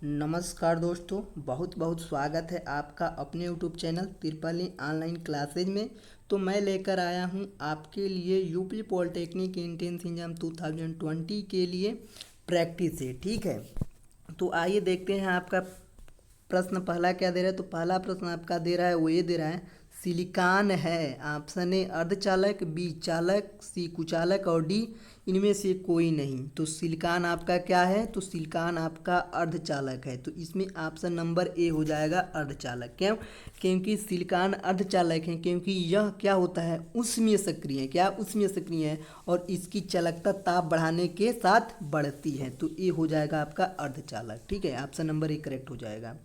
नमस्कार दोस्तों, बहुत बहुत स्वागत है आपका अपने यूट्यूब चैनल त्रिपाली ऑनलाइन क्लासेज में। तो मैं लेकर आया हूं आपके लिए यूपी पॉलिटेक्निक एंट्रेंस एग्जाम 2020 के लिए प्रैक्टिस है। ठीक है, तो आइए देखते हैं आपका प्रश्न पहला क्या दे रहा है। तो पहला प्रश्न आपका दे रहा है, वो ये दे रहा है, सिलिकॉन है। ऑप्शन ए अर्धचालक, बी चालक, सी कुचालक और डी इनमें से कोई नहीं। तो सिलिकॉन आपका क्या है? तो सिलिकॉन आपका अर्धचालक है। तो इसमें ऑप्शन नंबर ए हो जाएगा अर्धचालक। क्यों? क्योंकि सिलिकॉन अर्धचालक है, क्योंकि यह क्या होता है, उष्मीय सक्रिय है। क्या? उष्मीय सक्रिय है और इसकी चालकता ताप बढ़ाने के साथ बढ़ती है। तो ये हो जाएगा आपका अर्धचालक। ठीक है, ऑप्शन नंबर ए करेक्ट हो जाएगा।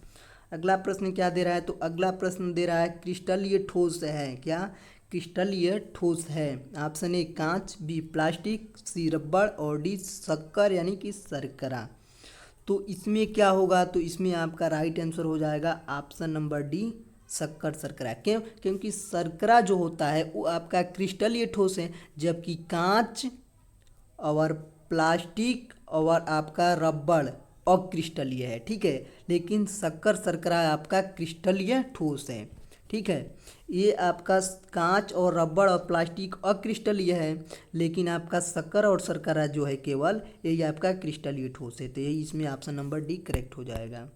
अगला प्रश्न क्या दे रहा है? तो अगला प्रश्न दे रहा है, क्रिस्टलीय ठोस है। क्या? क्रिस्टलीय ठोस है। ऑप्शन ए कांच, बी प्लास्टिक, सी रबड़ और डी शक्कर यानी कि शर्करा। तो इसमें क्या होगा? तो इसमें आपका राइट आंसर हो जाएगा ऑप्शन नंबर डी शक्कर शर्करा। क्यों? क्योंकि शर्करा जो होता है वो आपका क्रिस्टलीय ठोस है, जबकि कांच और प्लास्टिक और आपका रबड़ अक्रिस्टलीय है। ठीक है, लेकिन शक्कर शर्करा आपका क्रिस्टलीय ठोस है। ठीक है, ये आपका कांच और रबड़ और प्लास्टिक अक्रिस्टलीय है, लेकिन आपका शक्कर और शर्करा जो है केवल यही आपका क्रिस्टलीय ठोस है। तो यही इसमें ऑप्शन नंबर डी करेक्ट हो जाएगा।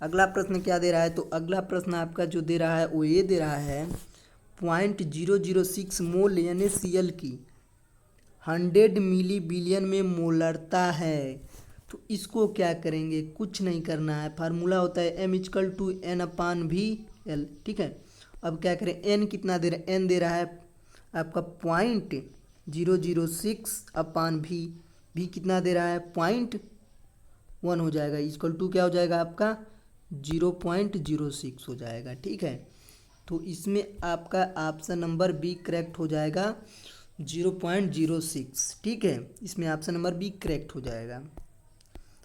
अगला प्रश्न क्या दे रहा है? तो अगला प्रश्न आपका जो दे रहा है वो ये दे रहा है, 0.006 मोल यानी सीएल की 100 मिली बिलियन में मोलरता है। तो इसको क्या करेंगे? कुछ नहीं करना है। फार्मूला होता है m=n/v/l। ठीक है, अब क्या करें, n कितना दे रहा है? n दे रहा है आपका 0.006/v। v कितना दे रहा है? 0.1 हो जाएगा, इक्वल टू क्या हो जाएगा आपका 0.06 हो जाएगा। ठीक है, तो इसमें आपका ऑप्शन नंबर बी करेक्ट हो जाएगा 0.06। ठीक है, इसमें ऑप्शन नंबर बी करेक्ट हो जाएगा।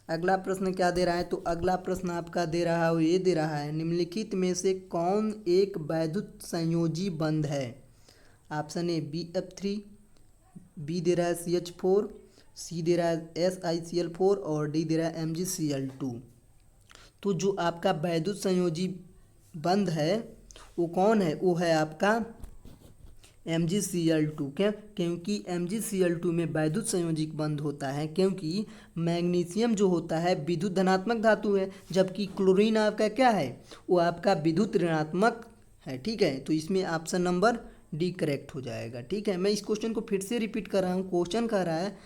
अगला प्रश्न क्या दे रहा है? तो अगला प्रश्न आपका दे रहा है, वो ये दे रहा है, निम्नलिखित में से कौन एक वैद्युत संयोजी बंध है? ऑप्शन ए BF3, बी दे रहा है CH4, सी दे रहा है SiCl4 और डी दे रहा है MgCl2। तो जो आपका वैद्युत संयोजी बंध है वो कौन है? वो है आपका MgCl2। क्या? क्योंकि MgCl2 में वैद्युत संयोजिक बंध होता है, क्योंकि मैग्नीशियम जो होता है विद्युत धनात्मक धातु है, जबकि क्लोरीन आपका क्या है, वो आपका विद्युत ऋणात्मक है। ठीक है, तो इसमें ऑप्शन नंबर डी करेक्ट हो जाएगा। ठीक है, मैं इस क्वेश्चन को फिर से रिपीट कर रहा हूँ। क्वेश्चन कह रहा है,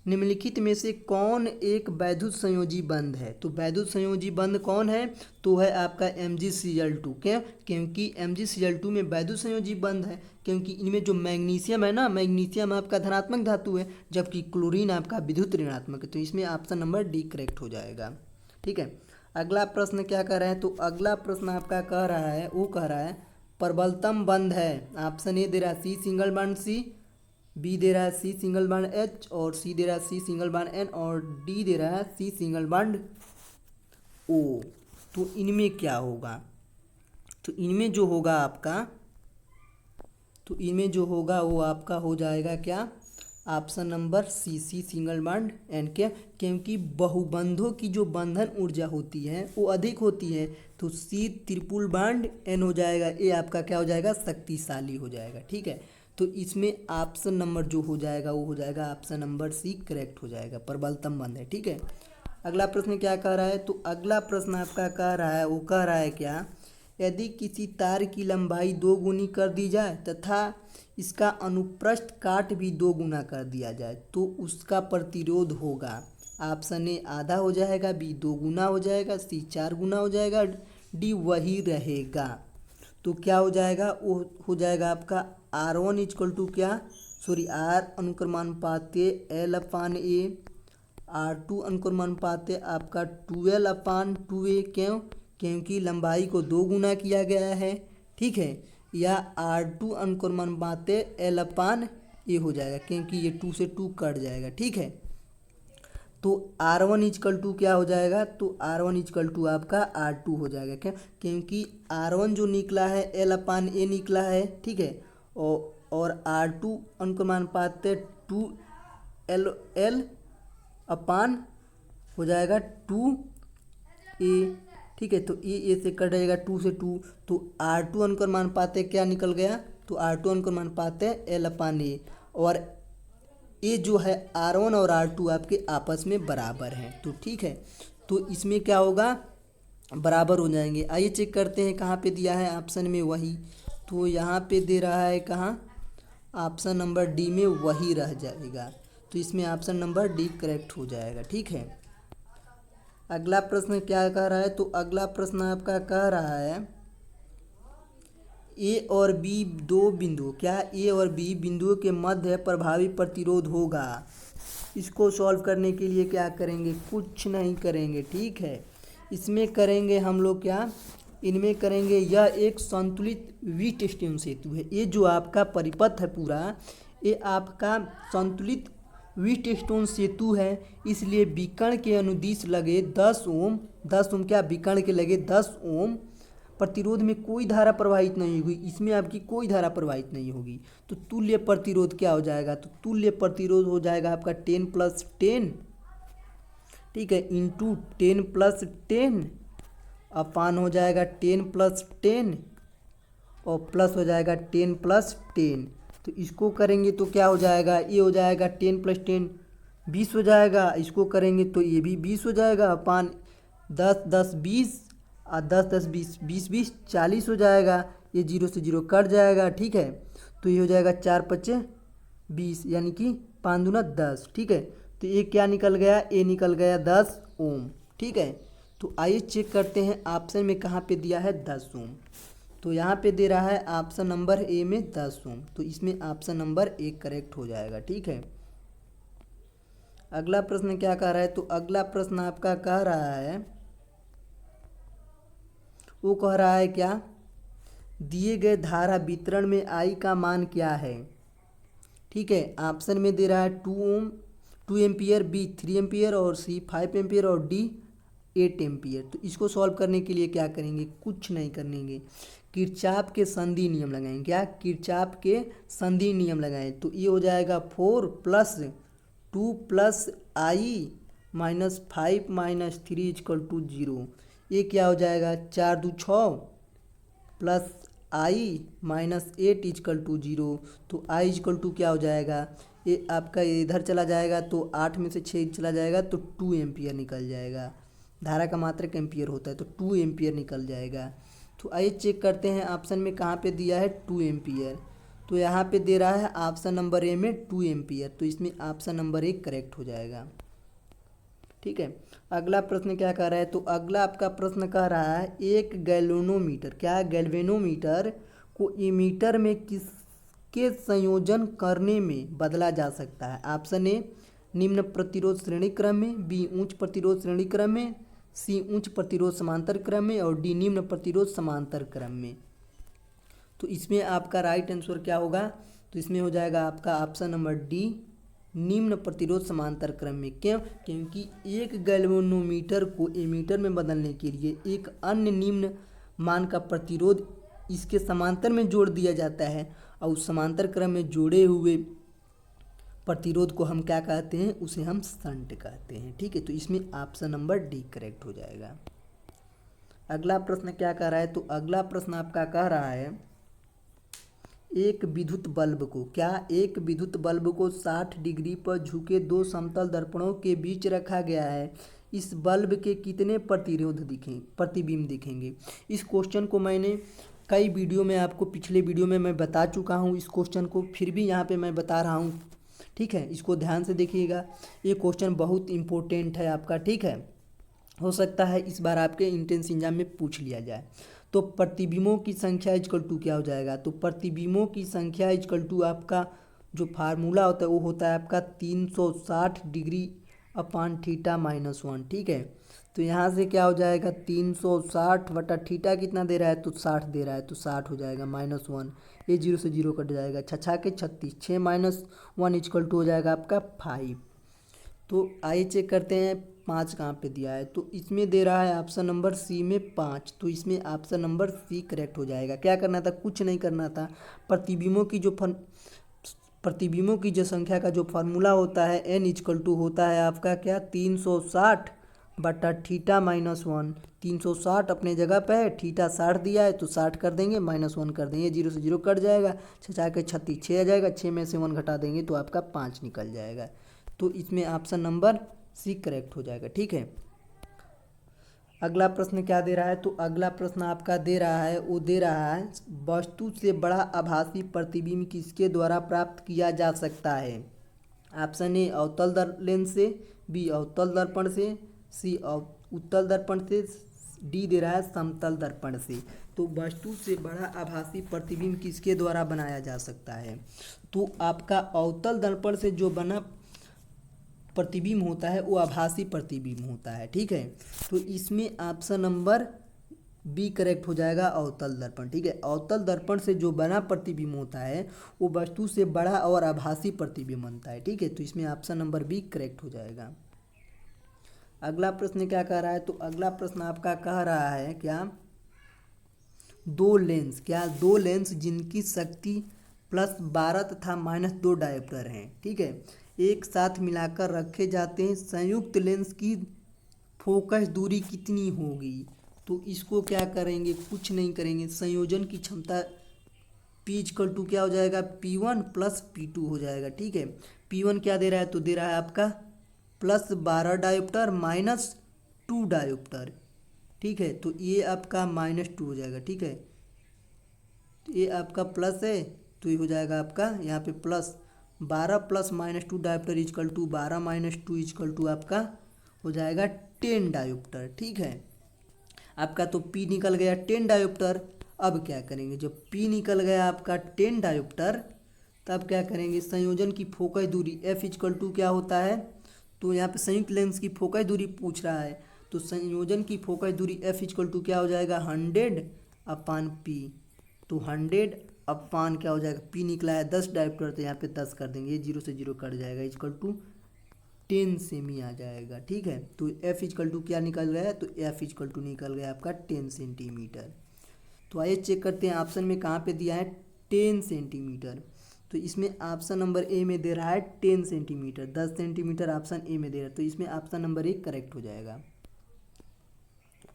निम्नलिखित में से कौन एक वैद्युत संयोजी बंध है? तो वैद्युत संयोजी बंध कौन है? तो है आपका MgCl2। क्या? क्योंकि MgCl2 में वैद्युत संयोजी बंध है, क्योंकि इनमें जो मैग्नीशियम है ना, मैग्नीशियम आपका धनात्मक धातु है, जबकि क्लोरीन आपका विद्युत ऋणात्मक है। तो इसमें ऑप्शन नंबर डी करेक्ट हो जाएगा। ठीक है, अगला प्रश्न क्या कर रहे हैं? तो अगला प्रश्न आपका कह रहा है, वो कह रहा है, प्रबलतम बंध है। ऑप्शन ए दे रहा है C single bond C, B दे रहा है सी सिंगल बॉन्ड एच और सी दे रहा है सी सिंगल बॉन्ड एन और डी दे रहा है सी सिंगल बॉन्ड ओ। तो इनमें क्या होगा? तो इनमें जो होगा आपका, तो इनमें जो होगा वो आपका हो जाएगा क्या? Option number C C single bond N. क्या? क्योंकि बहुबंधों की जो बंधन ऊर्जा होती है वो अधिक होती है। तो सी ट्रिपल बॉन्ड एन हो जाएगा, ये आपका क्या हो जाएगा? शक्तिशाली हो जाएगा। ठीक है, तो इसमें ऑप्शन नंबर जो हो जाएगा वो हो जाएगा ऑप्शन नंबर सी करेक्ट हो जाएगा, प्रबलतम बंध है। ठीक है, अगला प्रश्न क्या कह रहा है? तो अगला प्रश्न आपका कह रहा है, वो कह रहा है क्या, यदि किसी तार की लंबाई 2 गुनी कर दी जाए तथा इसका अनुप्रस्थ काट भी 2 गुना कर दिया जाए तो उसका प्रतिरोध होगा। ऑप्शन ए आधा हो जाएगा, बी 2 गुना हो जाएगा, सी 4 गुना हो जाएगा, डी वही रहेगा। तो क्या हो जाएगा? वो हो जाएगा आपका R1 इक्वल टू क्या, सॉरी R अनुक्रमानुपाती L/A, R2 अनुक्रमानुपाती आपका 12/2A। क्यों? क्योंकि लंबाई को 2 गुना किया गया है। ठीक है, या R2 अनुक्रमानुपाती L/A हो जाएगा, क्योंकि ये 2 से 2 कट जाएगा। ठीक है, तो R1 इक्वल टू क्या हो जाएगा? तो R1 इक्वल टू आपका R2 हो जाएगा। क्या? क्योंकि R1 जो निकला है L/A निकला है। ठीक है, और R2 अनुक्रमानुपाती 2 L अपान हो जाएगा 2 ए, ठीक है। तो ए से कट जाएगा 2 से 2, तो R2 अनुकर मान पाते क्या निकल गया, तो R2 अनुकर मान पाते L/A, और ये जो है R1 और R2 आपके आपस में बराबर हैं, तो ठीक है। तो इसमें क्या होगा, बराबर हो जाएंगे। आइए चेक करते हैं कहाँ पे दिया है ऑप्शन में वही, तो यहाँ पे दे रहा है कहाँ, ऑप्शन नंबर डी में वही रह जाएगा, तो इसमें ऑप्शन नंबर डी करेक्ट हो जाएगा, ठीक है। अगला प्रश्न क्या कह रहा है, तो अगला प्रश्न आपका कह रहा है ए और बी दो बिंदु, क्या ए और बी बिंदुओं के मध्य प्रभावी प्रतिरोध होगा। इसको सॉल्व करने के लिए क्या करेंगे, कुछ नहीं करेंगे, ठीक है। इसमें करेंगे हम लोग क्या, इनमें करेंगे, यह एक संतुलित व्हीटस्टोन सेतु है। ये जो आपका परिपथ है पूरा, ये आपका संतुलित व्हीटस्टोन सेतु है, इसलिए विकर्ण के अनुदिश लगे 10 ओम, 10 ओम क्या, विकर्ण के लगे 10 ओम प्रतिरोध में कोई धारा प्रवाहित नहीं होगी, इसमें आपकी कोई धारा प्रवाहित नहीं होगी, तो तुल्य प्रतिरोध क्या हो जाएगा, तो तुल्य प्रतिरोध हो जाएगा आपका 10 + 10, ठीक है, इंटू 10 + 10 अपान हो जाएगा 10 + 10 और प्लस हो जाएगा 10 + 10। तो इसको करेंगे तो क्या हो जाएगा, ये हो जाएगा 10 + 10 20 हो जाएगा, इसको करेंगे तो ये भी 20 हो जाएगा, अपान 10 10 20 और 10 10 20 20 20 40 हो जाएगा, ये 0 से 0 कट जाएगा, ठीक है। तो ये हो जाएगा 4 × 5 = 20, यानी कि 5 दूना 10, ठीक है। तो ये क्या निकल गया, ये निकल गया 10 ओम, ठीक है। तो आइए चेक करते हैं ऑप्शन में कहाँ पे दिया है 10 ओम, तो यहाँ पे दे रहा है ऑप्शन नंबर ए में 10 ओम, तो इसमें ऑप्शन नंबर ए करेक्ट हो जाएगा, ठीक है। अगला प्रश्न क्या कह रहा है, तो अगला प्रश्न आपका कह रहा है, वो कह रहा है क्या, दिए गए धारा वितरण में आई का मान क्या है, ठीक है। ऑप्शन में दे रहा है 2 ओम 2 एम्पियर, बी 3 एम्पियर और सी 5 एम्पियर और डी 8 एम्पियर। तो इसको सॉल्व करने के लिए क्या करेंगे, कुछ नहीं करेंगे, किरचॉफ के संधि नियम लगाएंगे, क्या, किरचॉफ के संधि नियम लगाएं। तो ये हो जाएगा 4 + 2 + I - 5 - 3 = 0। ये क्या हो जाएगा, 4 × 2 = 6 + I - 8 = 0। तो I = क्या हो जाएगा, ये आपका इधर चला जाएगा तो 8 में से 6 चला जाएगा तो 2 एम्पियर निकल जाएगा। धारा का मात्रक एम्पियर होता है, तो 2 एम्पियर निकल जाएगा। तो आइए चेक करते हैं ऑप्शन में कहाँ पे दिया है 2 एम्पियर, तो यहाँ पे दे रहा है ऑप्शन नंबर ए में 2 एम्पियर, तो इसमें ऑप्शन नंबर ए करेक्ट हो जाएगा, ठीक है। अगला प्रश्न क्या कह रहा है, तो अगला आपका प्रश्न कह रहा है, एक गैल्वेनोमीटर, क्या, गैल्वेनोमीटर को एमीटर में किसके संयोजन करने में बदला जा सकता है। ऑप्शन ए निम्न प्रतिरोध श्रेणी क्रम में, बी उच्च प्रतिरोध श्रेणी क्रम में, सी उच्च प्रतिरोध समांतर क्रम में और डी निम्न प्रतिरोध समांतर क्रम में। तो इसमें आपका राइट आंसर क्या होगा, तो इसमें हो जाएगा आपका ऑप्शन नंबर डी निम्न प्रतिरोध समांतर क्रम में। क्यों, क्योंकि एक गैल्वेनोमीटर को एमीटर में बदलने के लिए एक अन्य निम्न मान का प्रतिरोध इसके समांतर में जोड़ दिया जाता है, और उस समांतर क्रम में जोड़े हुए प्रतिरोध को हम क्या कहते हैं, उसे हम शंट कहते हैं, ठीक है। तो इसमें ऑप्शन नंबर डी करेक्ट हो जाएगा। अगला प्रश्न क्या कह रहा है, तो अगला प्रश्न आपका कह रहा है, एक विद्युत बल्ब को, क्या, एक विद्युत बल्ब को 60 डिग्री पर झुके 2 समतल दर्पणों के बीच रखा गया है, इस बल्ब के कितने प्रतिबिंब दिखेंगे। इस क्वेश्चन को मैंने कई वीडियो में आपको, पिछले वीडियो में मैं बता चुका हूँ इस क्वेश्चन को, फिर भी यहाँ पे मैं बता रहा हूँ, ठीक है। इसको ध्यान से देखिएगा, ये क्वेश्चन बहुत इंपॉर्टेंट है आपका, ठीक है। हो सकता है इस बार आपके एंट्रेंस एग्जाम में पूछ लिया जाए। तो प्रतिबिंबों की संख्या = क्या हो जाएगा, तो प्रतिबिंबों की संख्या = आपका जो फार्मूला होता है वो होता है आपका 360 डिग्री अपान थीटा -1, ठीक है। तो यहाँ से क्या हो जाएगा, 360 बटा थीटा कितना दे रहा है, तो 60 दे रहा है, तो 60 हो जाएगा -1, ये 0 से 0 कट जाएगा, 6 के 36, 6 - 1 = हो जाएगा आपका 5। तो आइए चेक करते हैं 5 कहाँ पे दिया है, तो इसमें दे रहा है ऑप्शन नंबर सी में 5, तो इसमें ऑप्शन नंबर सी करेक्ट हो जाएगा। क्या करना था, कुछ नहीं करना था, प्रतिबिंबों की जो संख्या का जो फार्मूला होता है n = होता है आपका क्या, 360 बटा थीटा -1। 360 अपने जगह पे है, थीटा 60 दिया है तो 60 कर देंगे, -1 कर देंगे, 0 से 0 कट जाएगा, 6 4 के 36, 6 आ जाएगा, 6 में से 1 घटा देंगे तो आपका 5 निकल जाएगा। तो इसमें ऑप्शन नंबर सी करेक्ट हो जाएगा। ठीक है, अगला प्रश्न क्या दे रहा है, तो अगला प्रश्न आपका दे रहा है, वो दे रहा है वस्तु से बड़ा आभासी प्रतिबिंब किसके द्वारा प्राप्त किया जा सकता है। ऑप्शन ए अवतल लेंस से, बी अवतल दर्पण से, सी उत्तल दर्पण से, डी दे रहा है समतल दर्पण से। तो वस्तु से बड़ा आभासी प्रतिबिंब किसके द्वारा बनाया जा सकता है, तो आपका अवतल दर्पण से जो बना प्रतिबिंब होता है वो आभासी प्रतिबिंब होता है। ठीक है, तो इसमें ऑप्शन नंबर बी करेक्ट हो जाएगा, अवतल दर्पण। ठीक है, अवतल दर्पण से जो बना प्रतिबिंब होता है वो वस्तु से बड़ा और आभासी प्रतिबिंब बनता है। ठीक है, तो इसमें ऑप्शन नंबर बी करेक्ट हो जाएगा। अगला प्रश्न क्या कह रहा है, तो अगला प्रश्न आपका कह रहा है क्या, दो लेंस जिनकी शक्ति +12 तथा -2 डायोप्टर हैं। ठीक है, एक साथ मिलाकर रखे जाते हैं, संयुक्त लेंस की फोकस दूरी कितनी होगी, तो इसको क्या करेंगे, कुछ नहीं करेंगे, संयोजन की क्षमता P क्या हो जाएगा, P1 + P2 हो जाएगा। ठीक है, P1 क्या दे रहा है, तो दे रहा है आपका +12 डायोप्टर -2 डायोप्टर। ठीक है, तो ये आपका -2 हो जाएगा। ठीक है, तो ये आपका प्लस है तो ये हो जाएगा आपका यहाँ पे +12 + -2 diopter equal to 12 - 2 equal to आपका हो जाएगा 10 डायोप्टर। ठीक है, आपका तो P निकल गया 10 डायोप्टर। अब क्या करेंगे, जब P निकल गया आपका 10 डायोप्टर तब क्या करेंगे, संयोजन की फोकस दूरी F इजकल टू क्या होता है, तो यहाँ पे संयुक्त लेंस की फोकस दूरी पूछ रहा है, तो संयोजन की फोकस दूरी F इजकल टू क्या हो जाएगा 100/P। तो 100/, क्या हो जाएगा, P निकला है 10 डायोप्टर तो यहाँ पे 10 कर देंगे, ये 0 से 0 कट जाएगा, इजकल टू 10 सेमी आ जाएगा। ठीक है, तो F इजकल टू क्या निकल गया है, तो F इजकल टू निकल गया आपका 10 सेंटीमीटर। तो आइए चेक करते हैं ऑप्शन में कहाँ पे दिया है 10 सेंटीमीटर, तो इसमें ऑप्शन नंबर ए में दे रहा है 10 सेंटीमीटर, 10 सेंटीमीटर ऑप्शन ए में दे रहा है, तो इसमें ऑप्शन नंबर 1 करेक्ट हो जाएगा।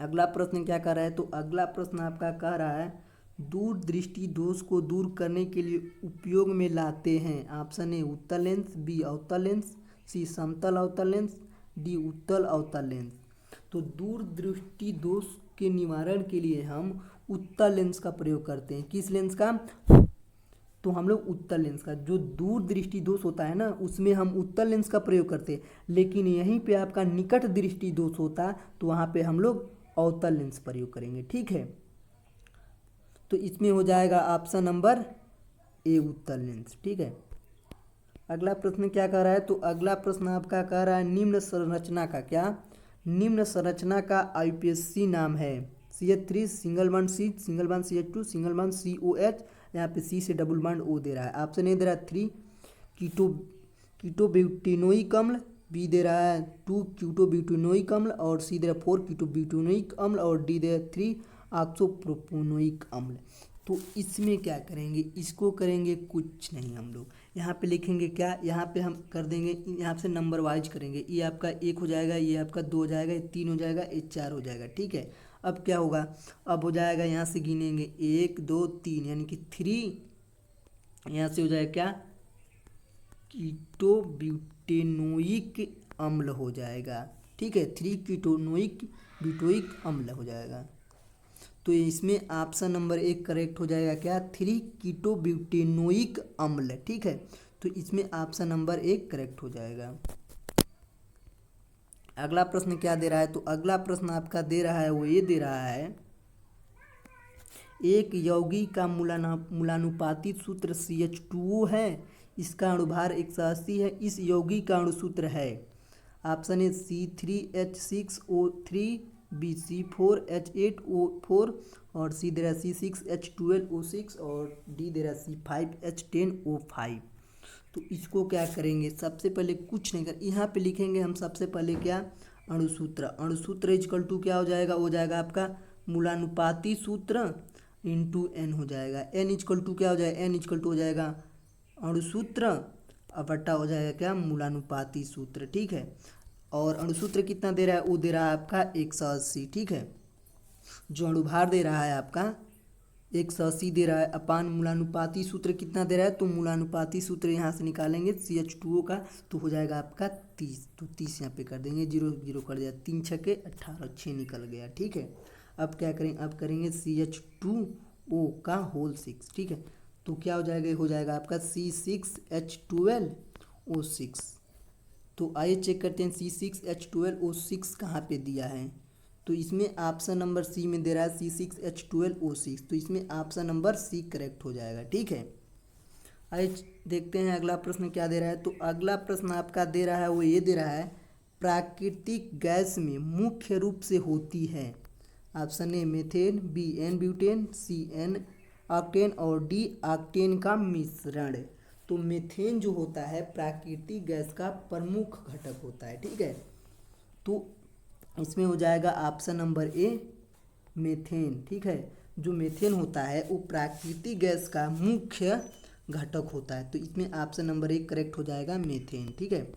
अगला प्रश्न क्या कर रहा है, तो अगला प्रश्न आपका कह रहा है दूर दृष्टि दोष को दूर करने के लिए उपयोग में लाते हैं। ऑप्शन ए उत्तल लेंस, बी अवतल लेंस, सी समतल अवतल लेंस, डी उत्तल अवतल लेंस। तो दूर दृष्टि दोष के निवारण के लिए हम उत्तल लेंस का प्रयोग करते हैं। किस लेंस का, तो हम लोग उत्तल लेंस का, जो दूर दृष्टि दोष होता है ना उसमें हम उत्तल लेंस का प्रयोग करते हैं, लेकिन यहीं पे आपका निकट दृष्टि दोष होता तो वहाँ पे हम लोग अवतल लेंस प्रयोग करेंगे। ठीक है, तो इसमें हो जाएगा ऑप्शन नंबर ए उत्तल लेंस। ठीक है, अगला प्रश्न क्या कह रहा है, तो अगला प्रश्न आपका कह रहा है निम्न संरचना का क्या, निम्न संरचना का IUPAC नाम है, CH3 single bond C, single bond CH2, single bond COH, यहाँ पे C से डबल बॉन्ड O दे रहा है। ऑप्शन ए दे रहा है 3 कीटोब्यूटेनोइक अम्ल, बी दे रहा है 2 कीटोब्यूटेनोइक अम्ल, और सी दे रहा है 4 कीटोब्यूटेनोइक अम्ल, और डी दे रहा है 3 ऑक्सोप्रोपेनोइक अम्ल। तो इसमें क्या करेंगे, इसको करेंगे कुछ नहीं, हम लोग यहाँ पे लिखेंगे क्या, यहाँ पे हम कर देंगे, यहाँ से नंबर वाइज करेंगे, ये आपका 1 हो जाएगा, ये आपका 2 हो जाएगा, ये 3 हो जाएगा, ये 4 हो जाएगा। ठीक है, अब क्या होगा, अब हो जाएगा यहाँ से गिनेंगे 1 2 3 यानी कि 3, यहाँ से हो जाएगा क्या कीटोब्यूटेनोइक अम्ल हो जाएगा। ठीक है, 3 कीटोनोइक ब्यूटोइक अम्ल हो जाएगा। तो इसमें ऑप्शन नंबर 1 करेक्ट हो जाएगा क्या, 3 कीटोब्यूटेनोइक अम्ल। ठीक है, तो इसमें ऑप्शन नंबर 1 करेक्ट हो जाएगा। अगला प्रश्न क्या दे रहा है, तो अगला प्रश्न आपका दे रहा है वो ये दे रहा है एक यौगिक का मूलानुपाती सूत्र CH2O है, इसका अणुभार 180 है, इस यौगिक का अणुसूत्र है। ऑप्शन ए C3H6O3, बी C4H8O4, और सी दे रहा C6H12O6, और डी दे रहा C5H10O5। तो इसको क्या करेंगे, सबसे पहले कुछ नहीं कर, यहाँ पे लिखेंगे हम सबसे पहले क्या अणुसूत्र इजकल टू क्या हो जाएगा, हो जाएगा आपका मूलानुपाती सूत्र इंटू n हो जाएगा, n इजकल टू क्या हो जाएगा, n इजकल टू हो जाएगा अणुसूत्र अब बट्टा हो जाएगा क्या मूलानुपाती सूत्र। ठीक है, और अणुसूत्र कितना दे रहा है, वो दे रहा है आपका 180। ठीक है, जो अणुभार दे रहा है आपका 180 दे रहा है, अपान मूलानुपाती सूत्र कितना दे रहा है, तो मूलानुपाती सूत्र यहाँ से निकालेंगे CH2O का, तो हो जाएगा आपका 30। तो 30 यहाँ पे कर देंगे, 0 0 कर दिया, 3 छके 18, 6 निकल गया। ठीक है, अब क्या करें, अब करेंगे CH2O का होल 6। ठीक है, तो क्या हो जाएगा, हो जाएगा आपका C6H12O6। तो आइए चेक करते हैं C6H12O6 कहाँ पे दिया है। तो इसमें ऑप्शन नंबर सी में दे रहा है C6H12O6, तो इसमें ऑप्शन नंबर सी करेक्ट हो जाएगा। ठीक है, आइए देखते हैं अगला प्रश्न क्या दे रहा है। तो अगला प्रश्न आपका दे रहा है, वो ये दे रहा है, प्राकृतिक गैस में मुख्य रूप से होती है, option A methane, B n butane, C n octane और डी ऑक्टेन का मिश्रण। तो मीथेन जो होता है प्राकृतिक गैस का प्रमुख घटक होता है। ठीक है, तो इसमें हो जाएगा ऑप्शन नंबर ए मीथेन। ठीक है, जो मीथेन होता है वो प्राकृतिक गैस का मुख्य घटक होता है, तो इसमें ऑप्शन नंबर 1 करेक्ट हो जाएगा मीथेन। ठीक है,